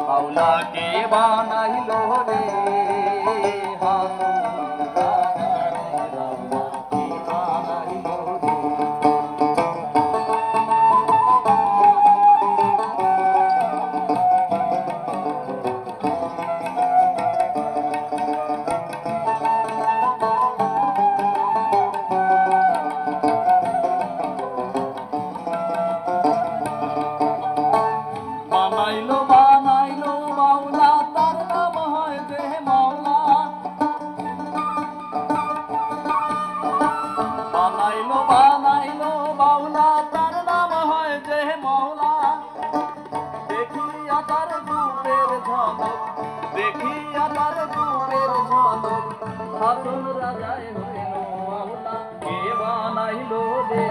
মাওলাকে বানাইলো রে বানাইলো বানাইলো মাওলা তার নাম হয় যে মাওলা বানাইলো বানাইলো মাওলা তার নাম হয় যে মাওলা দেখিয়া তার রূপের ঝলক দেখিয়া তার রূপের ঝলক হাসন রাজায় হইল মাওলা কে বানাইলো রে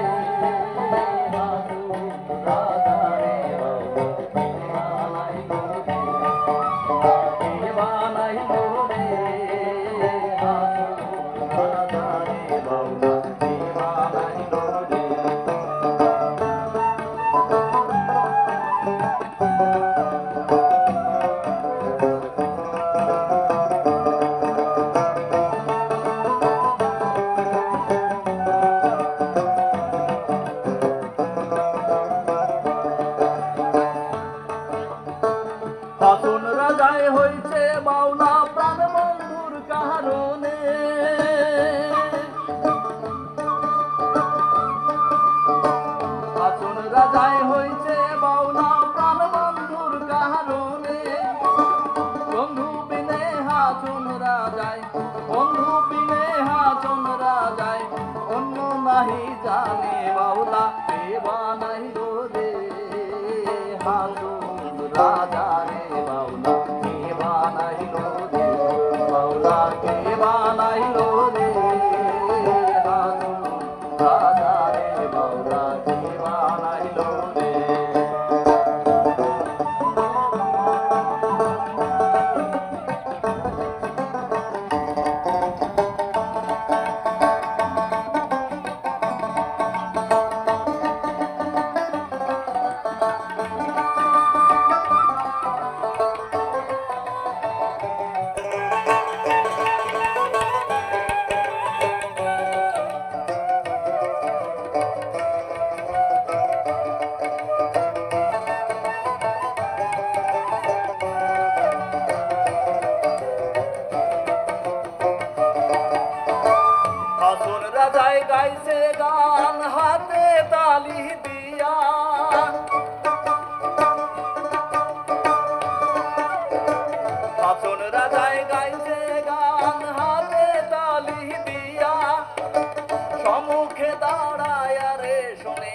হাসন রাজায় হইছে মাওলা প্রাণ বন্ধুর কারণে হাসন রাজায় হইছে মাওলা প্রাণ বন্ধুর কারণে বন্ধু বিনে হাসন রাজায় বন্ধু বিনে হাসন রাজায় অন্য নাহি জানে মাওলা কে বানাইলো রে হাসন রাজা রে মাওলা কে বানাইলো রে মাওলা কে বানাইলো রে হাসন রাজা রে মাওলা কে বানাইলো রে হাসন রাজায় গাইছে গান হাতে তালি দিয়া হাসন রাজায় গাইছে গান হাতে তালি দিয়া সম্মুখে দাঁড়ায় রে শোনে